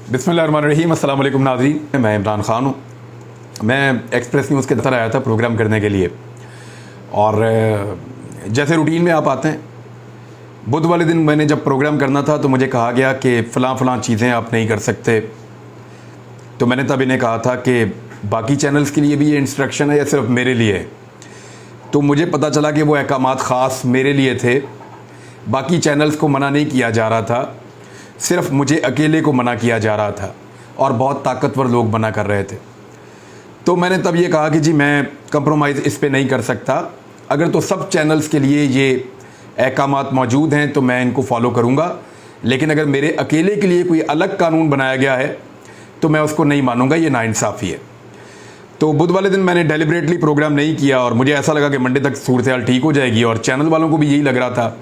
बिस्मिल्लाहिर्रहमानिर्रहीम, अस्सलाम वालेकुम नाज़रीन। मैं इमरान ख़ान हूँ। मैं एक्सप्रेस न्यूज़ के दफ्तर आया था प्रोग्राम करने के लिए, और जैसे रूटीन में आप आते हैं, बुध वाले दिन मैंने जब प्रोग्राम करना था तो मुझे कहा गया कि फ़लाँ चीज़ें आप नहीं कर सकते। तो मैंने तब इन्हें कहा था कि बाकी चैनल्स के लिए भी ये इंस्ट्रक्शन है या सिर्फ मेरे लिए है। तो मुझे पता चला कि वो अहकामात ख़ास मेरे लिए थे, बाकी चैनल्स को मना नहीं किया जा रहा था, सिर्फ मुझे अकेले को मना किया जा रहा था, और बहुत ताकतवर लोग मना कर रहे थे। तो मैंने तब ये कहा कि जी मैं कंप्रोमाइज़ इस पे नहीं कर सकता। अगर तो सब चैनल्स के लिए ये अहकामात मौजूद हैं तो मैं इनको फॉलो करूँगा, लेकिन अगर मेरे अकेले के लिए कोई अलग कानून बनाया गया है तो मैं उसको नहीं मानूँगा, ये नाइंसाफ़ी है। तो बुध वाले दिन मैंने डेलिब्रेटली प्रोग्राम नहीं किया, और मुझे ऐसा लगा कि मंडे तक सूरत हाल ठीक हो जाएगी, और चैनल वालों को भी यही लग रहा था।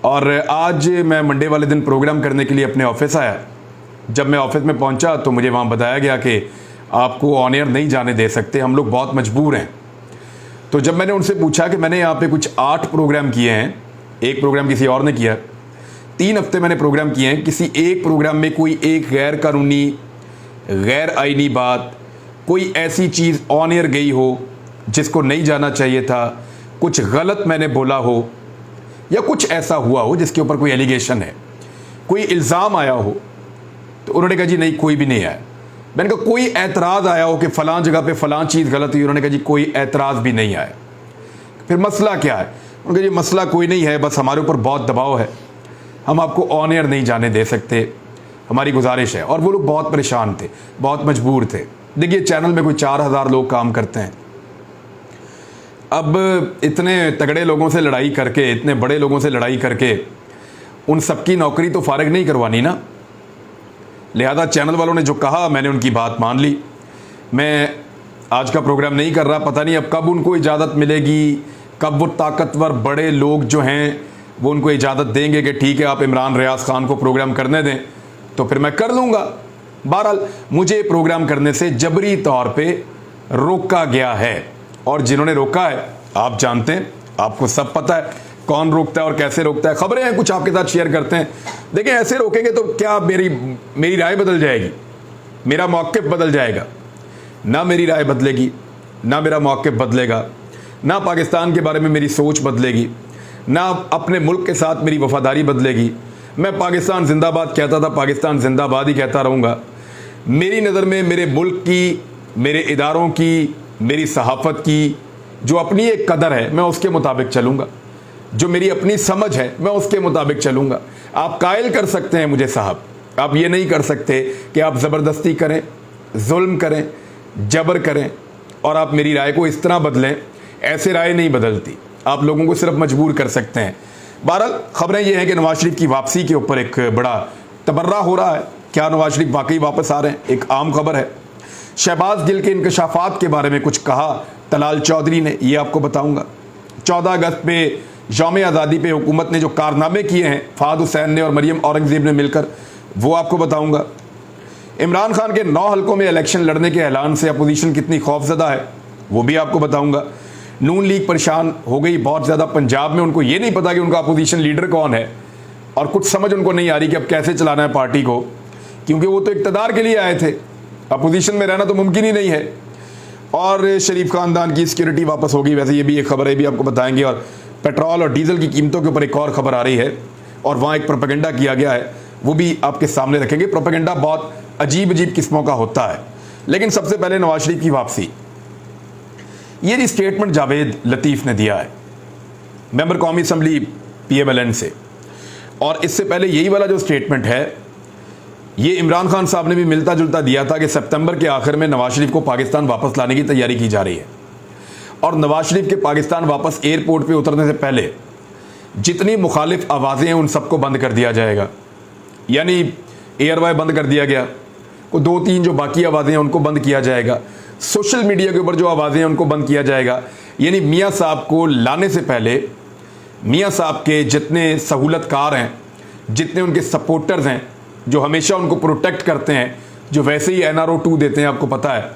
और आज मैं मंडे वाले दिन प्रोग्राम करने के लिए अपने ऑफिस आया। जब मैं ऑफिस में पहुंचा तो मुझे वहां बताया गया कि आपको ऑन एयर नहीं जाने दे सकते, हम लोग बहुत मजबूर हैं। तो जब मैंने उनसे पूछा कि मैंने यहाँ पे कुछ 8 प्रोग्राम किए हैं, एक प्रोग्राम किसी और ने किया, 3 हफ्ते मैंने प्रोग्राम किए हैं, किसी एक प्रोग्राम में कोई एक गैर कानूनी, गैर आईनी बात, कोई ऐसी चीज़ ऑन एयर गई हो जिसको नहीं जाना चाहिए था, कुछ गलत मैंने बोला हो, या कुछ ऐसा हुआ हो जिसके ऊपर कोई एलिगेशन है, कोई इल्ज़ाम आया हो, तो उन्होंने कहा जी नहीं, कोई भी नहीं आया। मैंने कहा कोई एतराज़ आया हो कि फ़लाँ जगह पे फ़लाँ चीज़ गलत हुई, उन्होंने कहा जी कोई एतराज़ भी नहीं आया। फिर मसला क्या है? उन्होंने कहा जी मसला कोई नहीं है, बस हमारे ऊपर बहुत दबाव है, हम आपको ऑन एयर नहीं जाने दे सकते, हमारी गुजारिश है। और वो लोग बहुत परेशान थे, बहुत मजबूर थे। देखिए, चैनल में कोई 4000 लोग काम करते हैं। अब इतने तगड़े लोगों से लड़ाई करके, इतने बड़े लोगों से लड़ाई करके उन सबकी नौकरी तो फारिग नहीं करवानी ना। लिहाजा चैनल वालों ने जो कहा मैंने उनकी बात मान ली। मैं आज का प्रोग्राम नहीं कर रहा, पता नहीं अब कब उनको इजाज़त मिलेगी, कब वो ताकतवर बड़े लोग जो हैं वो उनको इजाज़त देंगे कि ठीक है आप इमरान रियाज खान को प्रोग्राम करने दें, तो फिर मैं कर लूँगा। बहरहाल मुझे प्रोग्राम करने से जबरी तौर पर रोका गया है, और जिन्होंने रोका है आप जानते हैं, आपको सब पता है कौन रोकता है और कैसे रोकता है। खबरें हैं, कुछ आपके साथ शेयर करते हैं। देखें, ऐसे रोकेंगे तो क्या मेरी राय बदल जाएगी, मेरा मौक़िफ़ बदल जाएगा? ना मेरी राय बदलेगी, ना मेरा मौक़िफ़ बदलेगा, ना पाकिस्तान के बारे में मेरी सोच बदलेगी, ना अपने मुल्क के साथ मेरी वफादारी बदलेगी। मैं पाकिस्तान जिंदाबाद कहता था, पाकिस्तान जिंदाबाद ही कहता रहूँगा। मेरी नज़र में मेरे मुल्क की, मेरे इदारों की, मेरी सहाफ़त की जो अपनी एक कदर है मैं उसके मुताबिक चलूँगा, जो मेरी अपनी समझ है मैं उसके मुताबिक चलूँगा। आप कायल कर सकते हैं मुझे साहब, आप ये नहीं कर सकते कि आप ज़बरदस्ती करें, जुल्म करें, जबर करें और आप मेरी राय को इस तरह बदलें। ऐसे राय नहीं बदलती, आप लोगों को सिर्फ मजबूर कर सकते हैं। बहरहाल खबरें ये हैं कि नवाज शरीफ की वापसी के ऊपर एक बड़ा तबर्रा हो रहा है। क्या नवाज शरीफ वाकई वापस आ रहे हैं? एक आम खबर है। शहबाज गिल के इंकशाफात के बारे में कुछ कहा तलाल चौधरी ने, ये आपको बताऊंगा। 14 अगस्त पे यौम आज़ादी पे हुकूमत ने जो कारनामे किए हैं फहद हुसैन ने और मरियम औरंगज़ेब ने मिलकर, वो आपको बताऊंगा। इमरान खान के 9 हलकों में इलेक्शन लड़ने के ऐलान से अपोजिशन कितनी खौफजदा है, वो भी आपको बताऊंगा। नून लीग परेशान हो गई बहुत ज़्यादा पंजाब में, उनको ये नहीं पता कि उनका अपोजिशन लीडर कौन है, और कुछ समझ उनको नहीं आ रही कि अब कैसे चलाना है पार्टी को, क्योंकि वो तो इक़्तिदार के लिए आए थे, अपोजिशन में रहना तो मुमकिन ही नहीं है। और शरीफ ख़ानदान की सिक्योरिटी वापस होगी, वैसे ये भी एक खबर है, भी आपको बताएंगे। और पेट्रोल और डीजल की कीमतों के ऊपर एक और ख़बर आ रही है, और वहाँ एक प्रोपेगेंडा किया गया है, वो भी आपके सामने रखेंगे। प्रोपेगेंडा बहुत अजीब अजीब किस्मों का होता है। लेकिन सबसे पहले नवाज शरीफ की वापसी, ये जी स्टेटमेंट जावेद लतीफ़ ने दिया है, मेंबर कौमी असम्बली PMLN से, और इससे पहले यही वाला जो स्टेटमेंट है ये इमरान खान साहब ने भी मिलता जुलता दिया था कि सितंबर के आखिर में नवाज शरीफ को पाकिस्तान वापस लाने की तैयारी की जा रही है, और नवाज शरीफ के पाकिस्तान वापस एयरपोर्ट पे उतरने से पहले जितनी मुखालिफ आवाज़ें हैं उन सबको बंद कर दिया जाएगा। यानी एयरवाई बंद कर दिया गया, को 2-3 जो बाकी आवाज़ें हैं उनको बंद किया जाएगा, सोशल मीडिया के ऊपर जो आवाज़ें हैं उनको बंद किया जाएगा। यानी मियाँ साहब को लाने से पहले मियाँ साहब के जितने सहूलतकार हैं, जितने उनके सपोर्टर्स हैं जो हमेशा उनको प्रोटेक्ट करते हैं, जो वैसे ही NRO 2 देते हैं, आपको पता है,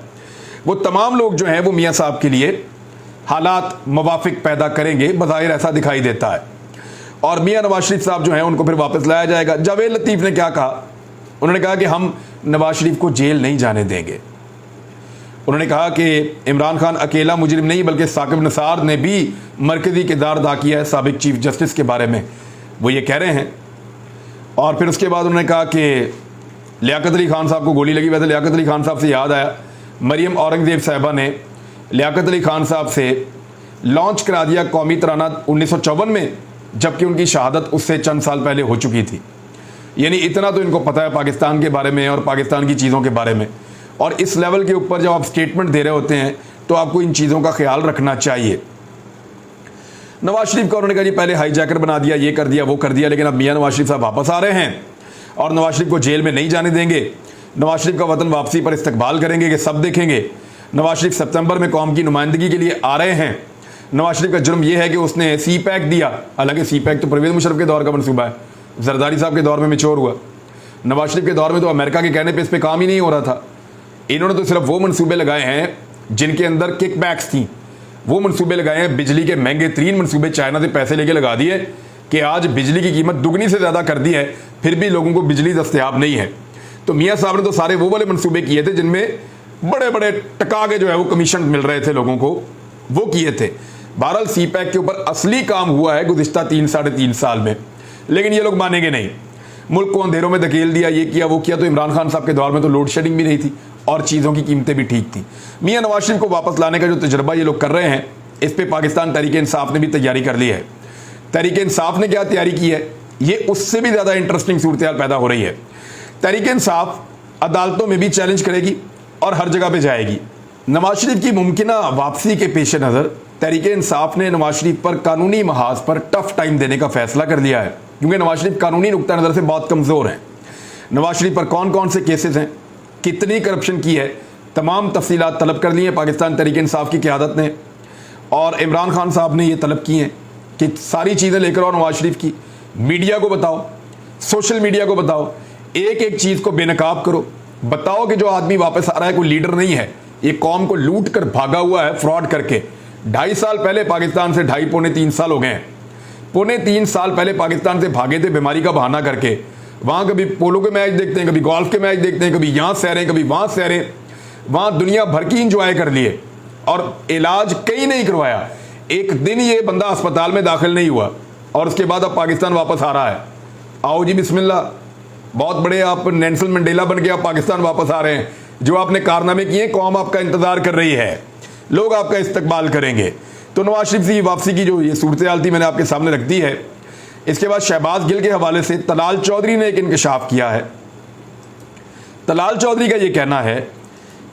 वो तमाम लोग जो हैं वो मियाँ साहब के लिए हालात मवाफिक पैदा करेंगे, बज़ाहिर ऐसा दिखाई देता है। और मियाँ नवाज शरीफ साहब जो हैं उनको फिर वापस लाया जाएगा। जावेद लतीफ़ ने क्या कहा, उन्होंने कहा कि हम नवाज शरीफ को जेल नहीं जाने देंगे। उन्होंने कहा कि इमरान खान अकेला मुजरिम नहीं बल्कि साकिब निसार ने भी मरकजी किरदार अदा किया है साबिक चीफ जस्टिस के बारे में, वो ये कह रहे हैं। और फिर उसके बाद उन्होंने कहा कि लियाकत अली खान साहब को गोली लगी। वैसे लियाकत अली खान साहब से याद आया, मरियम औरंगजेब साहिबा ने लियाकत अली खान साहब से लॉन्च करा दिया कौमी तराना 1954 में, जबकि उनकी शहादत उससे चंद साल पहले हो चुकी थी। यानी इतना तो इनको पता है पाकिस्तान के बारे में और पाकिस्तान की चीज़ों के बारे में। और इस लेवल के ऊपर जब आप स्टेटमेंट दे रहे होते हैं तो आपको इन चीज़ों का ख्याल रखना चाहिए। नवाज शरीफ का उन्होंने कहा जी पहले हाईजैकर बना दिया, ये कर दिया, वो कर दिया, लेकिन अब मियां नवाज शरीफ साहब वापस आ रहे हैं और नवाज शरीफ को जेल में नहीं जाने देंगे। नवाज शरीफ का वतन वापसी पर इस्तकबाल करेंगे कि सब देखेंगे। नवाज शरीफ सितंबर में कौम की नुमाइंदगी के लिए आ रहे हैं। नवाज शरीफ का जुर्म यह है कि उसने सी पैक दिया, हालांकि सी पैक तो परवेज मुशर्रफ के दौर का मनसूबा है, जरदारी साहब के दौर में मैच्योर हुआ। नवाज शरीफ के दौर में तो अमेरिका के कहने पर इस पर काम ही नहीं हो रहा था। इन्होंने तो सिर्फ वो मनसूबे लगाए हैं जिनके अंदर किक बैक्स थी, वो मनसूबे लगाए हैं। बिजली के महंगे तरीन मनसूबे चाइना से पैसे लेके लगा दिए कि आज बिजली की कीमत दुगनी से ज़्यादा कर दी है, फिर भी लोगों को बिजली दस्तयाब नहीं है। तो मियाँ साहब ने तो सारे वो वाले मनसूबे किए थे जिनमें बड़े बड़े टका के जो है वो कमीशन मिल रहे थे लोगों को, वो किए थे। बहरहाल सी पैक के ऊपर असली काम हुआ है गुज़िश्ता 3-3.5 साल में, लेकिन ये लोग मानेंगे नहीं। मुल्क को अंधेरों में धकेल दिया, ये किया, वो किया। तो इमरान खान साहब के दौर में तो लोड शेडिंग भी नहीं थी और चीज़ों की कीमतें भी ठीक थी। मियां नवाज शरीफ को वापस लाने का जो तजर्बा ये लोग कर रहे हैं, इस पे पाकिस्तान तहरीक इंसाफ ने भी तैयारी कर ली है। तहरीक इंसाफ ने क्या तैयारी की है, ये उससे भी ज़्यादा इंटरेस्टिंग सूरत हाल पैदा हो रही है। तहरीक इंसाफ अदालतों में भी चैलेंज करेगी और हर जगह पे जाएगी। नवाज शरीफ की मुमकिना वापसी के पेश नज़र तहरीक इंसाफ ने नवाज शरीफ पर कानूनी महाज पर टफ टाइम देने का फैसला कर लिया है, क्योंकि नवाज शरीफ कानूनी नुक्ता नज़र से बहुत कमज़ोर हैं। नवाज शरीफ पर कौन कौन से केसेस हैं, कितनी करप्शन की है, तमाम तफसीलात तलब कर ली हैं पाकिस्तान तहरीक इंसाफ की क़यादत ने। और इमरान खान साहब ने ये तलब की हैं कि सारी चीज़ें लेकर आओ नवाज शरीफ की, मीडिया को बताओ, सोशल मीडिया को बताओ, एक एक चीज़ को बेनकाब करो, बताओ कि जो आदमी वापस आ रहा है कोई लीडर नहीं है, ये कौम को लूट कर भागा हुआ है फ्रॉड करके। 2.5 साल पहले पाकिस्तान से 2.5-3 साल हो गए हैं, 3 साल पहले पाकिस्तान से भागे थे बीमारी का बहाना करके। वहाँ कभी पोलो के मैच देखते हैं, कभी गोल्फ के मैच देखते हैं, कभी यहाँ सह रहे हैं, कभी वहाँ सह रहे हैं, वहाँ दुनिया भर की इंजॉय कर लिए और इलाज कहीं नहीं करवाया। एक दिन ये बंदा अस्पताल में दाखिल नहीं हुआ और उसके बाद अब पाकिस्तान वापस आ रहा है। आओ जी बिस्मिल्लाह, बहुत बड़े आप नेल्सन मंडेला बन के आप पाकिस्तान वापस आ रहे हैं। जो आपने कारनामे किए, कौम आपका इंतजार कर रही है, लोग आपका इस्तकबाल करेंगे। तो नवाज शरीफ की वापसी की जो ये सूरत हाल थी मैंने आपके सामने रख दी है। इसके बाद शहबाज गिल के हवाले से तलाल चौधरी ने एक इंकशाफ किया है। तलाल चौधरी का ये कहना है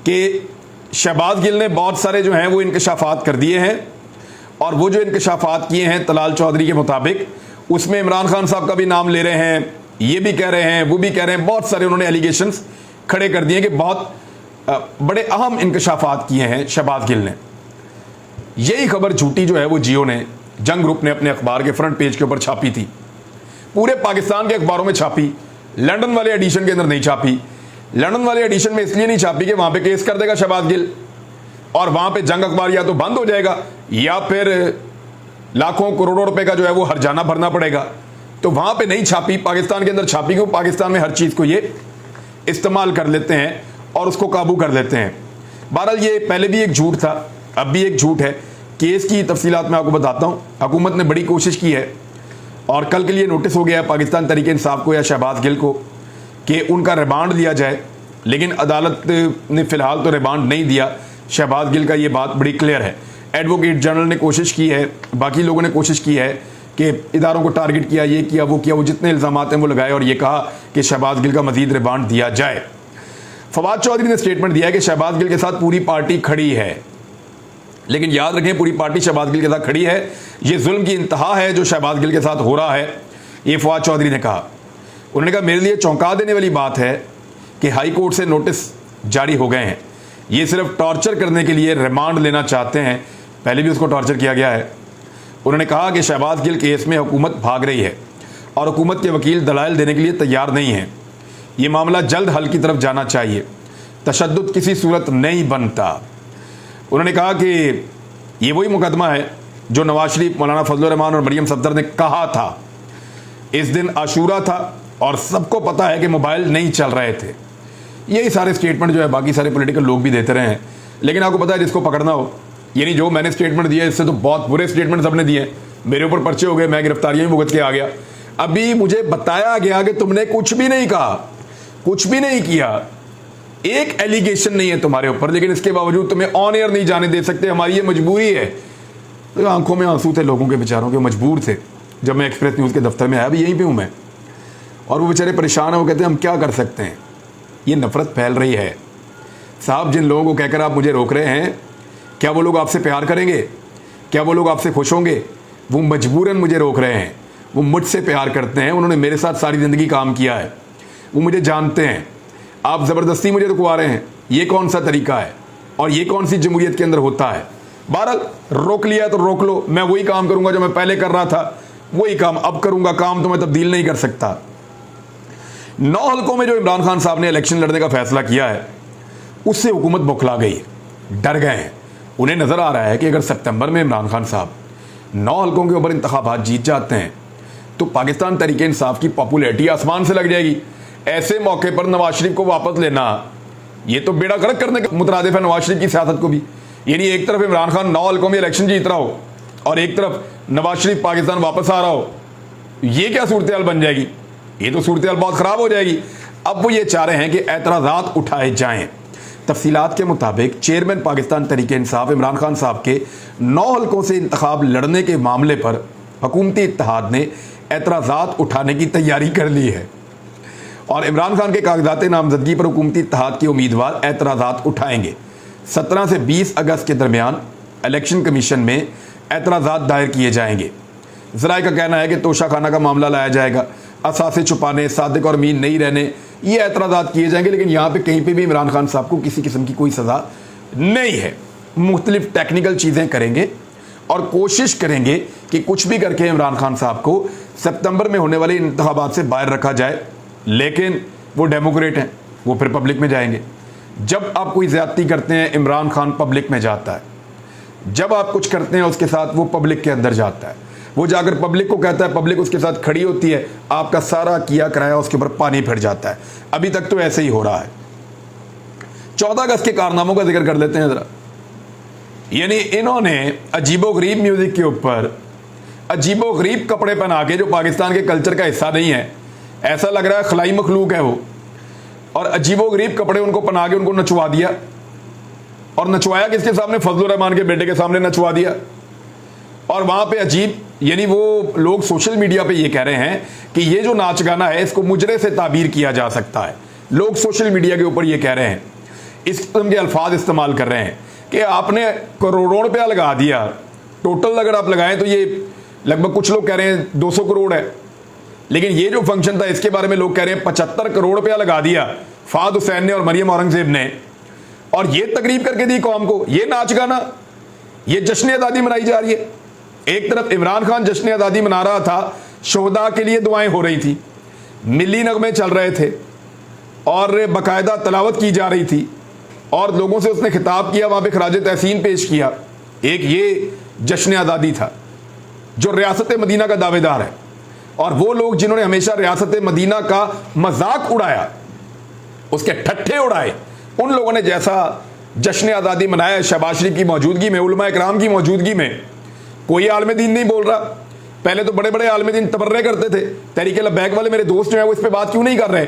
कि शहबाज गिल ने बहुत सारे जो हैं वो इंकशाफात कर दिए हैं और वो जो इंकशाफात किए हैं तलाल चौधरी के मुताबिक, उसमें इमरान खान साहब का भी नाम ले रहे हैं, ये भी कह रहे हैं, वो भी कह रहे हैं, बहुत सारे उन्होंने एलिगेशंस खड़े कर दिए कि बहुत बड़े अहम इंकशाफात किए हैं शहबाज गिल ने। यही खबर झूठी जो है वो जियो ने, जंग ग्रुप ने अपने अखबार के फ्रंट पेज के ऊपर छापी थी, पूरे पाकिस्तान के अखबारों में छापी, लंदन वाले एडिशन के अंदर नहीं छापी। लंदन वाले एडिशन में इसलिए नहीं छापी कि वहां पे केस कर देगा शहबाज गिल और वहां पे जंग अखबार या तो बंद हो जाएगा या फिर लाखों करोड़ों रुपए का जो है वो हर्जाना भरना पड़ेगा। तो वहां पे नहीं छापी, पाकिस्तान के अंदर छापी, क्यों? पाकिस्तान में हर चीज को ये इस्तेमाल कर लेते हैं और उसको काबू कर लेते हैं। बहरहाल ये पहले भी एक झूठ था, अब भी एक झूठ है। केस की तफसीलात मैं आपको बताता हूँ। हुकूमत ने बड़ी कोशिश की है और कल के लिए नोटिस हो गया है पाकिस्तान तहरीक इंसाफ को या शहबाज गिल को कि उनका रिमांड लिया जाए, लेकिन अदालत ने फ़िलहाल तो रिमांड नहीं दिया। शहबाज गिल का ये बात बड़ी क्लियर है। एडवोकेट जनरल ने कोशिश की है, बाकी लोगों ने कोशिश की है कि इदारों को टारगेट किया, ये किया, वो किया, वो जितने इल्ज़ामात हैं वो लगाए और ये कहा कि शहबाज गिल का मज़ीद रिमांड दिया जाए। फवाद चौधरी ने स्टेटमेंट दिया है कि शहबाज गिल के साथ पूरी पार्टी खड़ी है, लेकिन याद रखें पूरी पार्टी शहबाज गिल के साथ खड़ी है। ये जुल्म की इंतहा है जो शहबाज गिल के साथ हो रहा है, ये फवाद चौधरी ने कहा। उन्होंने कहा मेरे लिए चौंका देने वाली बात है कि हाई कोर्ट से नोटिस जारी हो गए हैं, ये सिर्फ टॉर्चर करने के लिए रिमांड लेना चाहते हैं, पहले भी उसको टॉर्चर किया गया है। उन्होंने कहा कि शहबाज गिल केस में हुकूमत भाग रही है और हुकूमत के वकील दलाइल देने के लिए तैयार नहीं हैं। ये मामला जल्द हल की तरफ जाना चाहिए, तशद्दुद किसी सूरत नहीं बनता। उन्होंने कहा कि ये वही मुकदमा है जो नवाज शरीफ, मौलाना फजल रहमान और मरियम सफदर ने कहा था। इस दिन आशूरा था, और सबको पता है कि मोबाइल नहीं चल रहे थे। यही सारे स्टेटमेंट जो है बाकी सारे पॉलिटिकल लोग भी देते रहे हैं, लेकिन आपको पता है जिसको पकड़ना हो, यानी जो मैंने स्टेटमेंट दिया इससे तो बहुत बुरे स्टेटमेंट सबने दिए, मेरे ऊपर पर्चे हो गए, मैं गिरफ्तारियां भुगत के आ गया। अभी मुझे बताया गया कि तुमने कुछ भी नहीं कहा, कुछ भी नहीं किया, एक एलिगेशन नहीं है तुम्हारे ऊपर, लेकिन इसके बावजूद तुम्हें ऑन एयर नहीं जाने दे सकते, हमारी ये मजबूरी है। तो आंखों में आंसू थे लोगों के, बेचारों के, मजबूर थे। जब मैं एक्सप्रेस न्यूज़ के दफ्तर में आया, अभी यहीं पे हूँ मैं, और वो बेचारे परेशान हैं, वो कहते हैं हम क्या कर सकते हैं, ये नफरत फैल रही है। साहब, जिन लोगों को कहकर आप मुझे रोक रहे हैं, क्या वो लोग आपसे प्यार करेंगे? क्या वो लोग आपसे खुश होंगे? वो मजबूरन मुझे रोक रहे हैं, वो मुझसे प्यार करते हैं, उन्होंने मेरे साथ सारी ज़िंदगी काम किया है, वो मुझे जानते हैं। आप ज़बरदस्ती मुझे रुकवा रहे हैं, ये कौन सा तरीका है और ये कौन सी जमहूरियत के अंदर होता है? बहरहाल रोक लिया तो रोक लो, मैं वही काम करूंगा जो मैं पहले कर रहा था, वही काम अब करूंगा, काम तो मैं तब्दील नहीं कर सकता। 9 हलकों में जो इमरान खान साहब ने इलेक्शन लड़ने का फैसला किया है, उससे हुकूमत बौखला गई, डर गए हैं। उन्हें नजर आ रहा है कि अगर सितंबर में इमरान खान साहब 9 हलकों के ऊपर इंतखाबात जीत जाते हैं तो पाकिस्तान तहरीके इंसाफ की पॉपुलैरिटी आसमान से लग जाएगी। ऐसे मौके पर नवाज शरीफ को वापस लेना, ये तो बेड़ा गर्क करने का मुतरादिफ है नवाज शरीफ की सियासत को भी। यानी एक तरफ इमरान खान 9 हलकों में इलेक्शन जीत रहा हो और एक तरफ नवाज शरीफ पाकिस्तान वापस आ रहा हो, ये क्या सूरत हाल बन जाएगी? ये तो सूरत हाल बहुत ख़राब हो जाएगी। अब वो ये चाह रहे हैं कि एतराज़ात उठाए जाएं। तफसीलात के मुताबिक चेयरमैन पाकिस्तान तहरीके इंसाफ इमरान खान साहब के 9 हलकों से इंतखाब लड़ने के मामले पर हुकूमती इत्तेहाद ने एतराज़ात उठाने की तैयारी कर ली है और इमरान खान के कागजात नामजदगी पर हुकूमती इत्तेहाद के उम्मीदवार एतराज़ात उठाएंगे। 17 से 20 अगस्त के दरमियान इलेक्शन कमीशन में एतराज़ात दायर किए जाएंगे। ज़राए का कहना है कि तोशाखाना का मामला लाया जाएगा, असासे छुपाने, सादिक और मीन नहीं रहने, ये एतराज़ात किए जाएंगे। लेकिन यहाँ पे कहीं पे भी इमरान खान साहब को किसी किस्म की कोई सज़ा नहीं है। मुख्तलिफ टेक्निकल चीज़ें करेंगे और कोशिश करेंगे कि कुछ भी करके इमरान खान साहब को सितंबर में होने वाले इंतखाबात से बाहर रखा जाए। लेकिन वो डेमोक्रेट हैं, वो फिर पब्लिक में जाएंगे। जब आप कोई ज़्यादती करते हैं, इमरान खान पब्लिक में जाता है। जब आप कुछ करते हैं उसके साथ, वो पब्लिक के अंदर जाता है। वो जाकर पब्लिक को कहता है, पब्लिक उसके साथ खड़ी होती है, आपका सारा किया कराया उसके ऊपर पानी फिर जाता है। अभी तक तो ऐसे ही हो रहा है। 14 अगस्त के कारनामों का जिक्र कर लेते हैं ज़रा। यानी इन्होंने अजीबोगरीब म्यूज़िक के ऊपर अजीबोगरीब कपड़े पहना के, जो पाकिस्तान के कल्चर का हिस्सा नहीं है, ऐसा लग रहा है खलाई मखलूक है वो, और अजीबोगरीब कपड़े उनको पहना के उनको नचवा दिया। और नचवाया किसके सामने? फजलुर रहमान के बेटे के सामने नचवा दिया। और वहाँ पे अजीब, यानी वो लोग सोशल मीडिया पे ये कह रहे हैं कि ये जो नाच गाना है इसको मुजरे से ताबीर किया जा सकता है। लोग सोशल मीडिया के ऊपर ये कह रहे हैं, इस किस्म के अल्फाज इस्तेमाल कर रहे हैं कि आपने करोड़ों रुपया लगा दिया। टोटल अगर आप लगाएं तो ये लगभग, कुछ लोग कह रहे हैं 200 करोड़ है, लेकिन ये जो फंक्शन था इसके बारे में लोग कह रहे हैं 75 करोड़ रुपया लगा दिया फाद हुसैन ने और मरियम औरंगजेब ने, और ये तकरीब करके दी कौम को। ये नाच गाना, ये जश्न आज़ादी मनाई जा रही है। एक तरफ इमरान खान जश्न आज़ादी मना रहा था, शोहदा के लिए दुआएं हो रही थी, मिली नगमे चल रहे थे और बाकायदा तलावत की जा रही थी और लोगों से उसने खिताब किया, वहाँ पे खराज तहसीन पेश किया। एक ये जश्न आज़ादी था जो रियासत मदीना का दावेदार है, और वो लोग जिन्होंने हमेशा रियासत मदीना का मजाक उड़ाया, उसके ठट्ठे उड़ाए, उन लोगों ने जैसा जश्न आज़ादी मनाया शहबाज शरीफ की मौजूदगी में, उलमा इकराम की मौजूदगी में, कोई आलम दीन नहीं बोल रहा। पहले तो बड़े बड़े आलम दीन तबर्रे करते थे, तहरीक लब्बैक वाले मेरे दोस्त जो हैं वो इस पर बात क्यों नहीं कर रहे?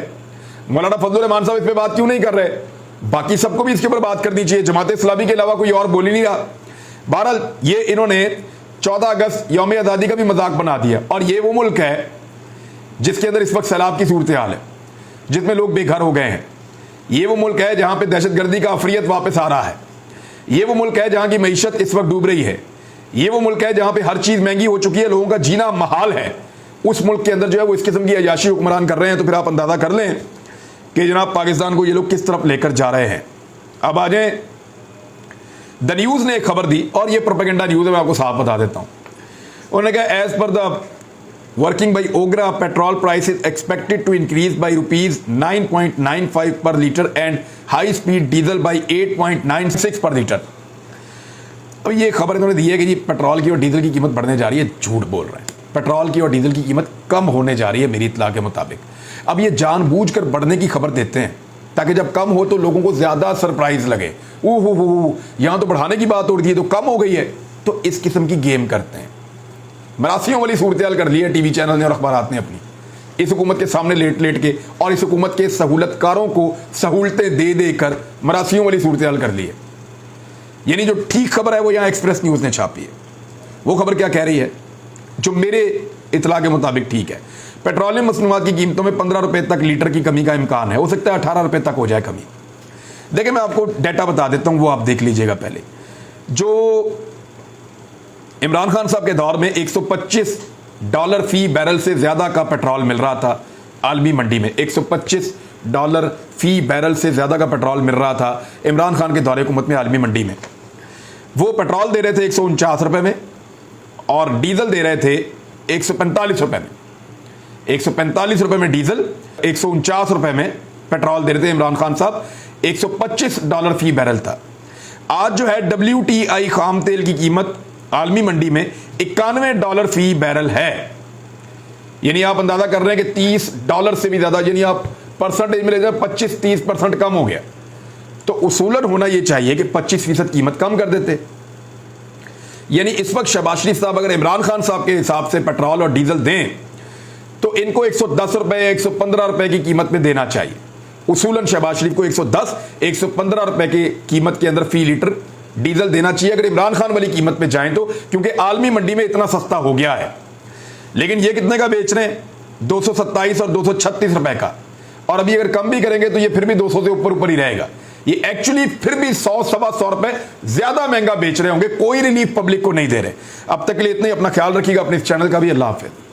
मौलाना फजलुर रहमान साहब इस पर बात क्यों नहीं कर रहे? बाकी सबको भी इसके ऊपर बात करनी चाहिए। जमात इस्लामी के अलावा कोई और बोल ही नहीं रहा। बहरहाल ये इन्होंने 14 अगस्त यौम आज़ादी का भी मजाक बना दिया। और ये वो मुल्क है जिसके अंदर इस वक्त सैलाब की सूरत हाल है, जिसमें लोग बेघर हो गए हैं। ये वो मुल्क है जहाँ पे दहशतगर्दी का अफरियत वापस आ रहा है। ये वो मुल्क है जहाँ की मईशत इस वक्त डूब रही है। ये वो मुल्क है जहाँ पे हर चीज़ महंगी हो चुकी है, लोगों का जीना महाल है। उस मुल्क के अंदर जो है वो इस किस्म की अयाशी हुक्मरान कर रहे हैं। तो फिर आप अंदाज़ा कर लें कि जनाब पाकिस्तान को ये लोग किस तरफ लेकर जा रहे हैं। अब आ जाए, द न्यूज़ ने एक खबर दी और ये प्रोपेगेंडा न्यूज़ है, मैं आपको साफ बता देता हूँ। उन्होंने कहा as per the working by OGRA petrol price is expected to increase by ₹9.95 per litre and high speed diesel by 8.96 per litre. अब ये खबर इन्होंने दी है कि जी पेट्रोल की और डीजल की कीमत बढ़ने जा रही है। झूठ बोल रहे हैं, पेट्रोल की और डीजल की कीमत कम होने जा रही है मेरी इत्तला के मुताबिक। अब ये जानबूझकर बढ़ने की खबर देते हैं ताकि जब कम हो तो लोगों को ज़्यादा सरप्राइज लगे, ओह यहाँ तो बढ़ाने की बात हो रही थी तो कम हो गई है। तो इस किस्म की गेम करते हैं। मरासियों वाली सूरत कर ली है टीवी चैनल ने और अखबारात ने अपनी, इस हुकूमत के सामने लेट लेट के और इस हुकूमत के सहूलतकारों को सहूलतें दे देकर मरासियों वाली सूरत कर ली है। यानी जो ठीक खबर है वो यहाँ एक्सप्रेस न्यूज़ ने छापी है। वो खबर क्या कह रही है जो मेरे इतला के मुताबिक ठीक है। पेट्रोलियम मसनूआत की कीमतों में 15 रुपए तक लीटर की कमी का इम्कान है, हो सकता है 18 रुपए तक हो जाए कमी। देखिए मैं आपको डाटा बता देता हूँ, वो आप देख लीजिएगा। पहले जो इमरान खान साहब के दौर में $125 फी बैरल से ज़्यादा का पेट्रोल मिल रहा था आलमी मंडी में, $125 फी बैरल से ज़्यादा का पेट्रोल मिल रहा था इमरान खान के दौरे हुकूमत में आलमी मंडी में। वो पेट्रोल दे रहे थे 149 रुपये में और डीजल दे रहे थे 145 रुपये में। 145 रुपये में डीजल, 149 रुपये में पेट्रोल दे रहे थे इमरान खान साहब। $125 फी बैरल था। आज जो है WTI खाम तेल की कीमत आलमी मंडी में $91 फी बैरल है। यानी आप अंदाजा कर रहे हैं कि $30 से भी ज्यादा, यानी आप परसेंटेज में ले जाए 25-30% कम हो गया। तो उसूलन होना यह चाहिए कि 25% कीमत कम कर देते। यानी इस वक्त शहबाज शरीफ साहब अगर इमरान खान साहब के हिसाब से पेट्रोल और डीजल दें तो इनको 110 रुपए 115 रुपए की कीमत में देना चाहिए। उसूलन शहबाज शरीफ को 110-115 रुपए की कीमत के अंदर फी लीटर डीजल देना चाहिए अगर इमरान खान वाली कीमत पे जाएं तो, क्योंकि आलमी मंडी में इतना सस्ता हो गया है। लेकिन ये कितने का बेच रहे हैं? 227 और 236 रुपए का। और अभी अगर कम भी करेंगे तो ये फिर भी 200 से ऊपर ही रहेगा। ये एक्चुअली फिर भी 100-125 रुपए ज्यादा महंगा बेच रहे होंगे, कोई रिलीफ पब्लिक को नहीं दे रहे। अब तक के लिए इतना ही। अपना ख्याल रखिएगा, अपने इस चैनल का भी। अल्लाह हाफिज़।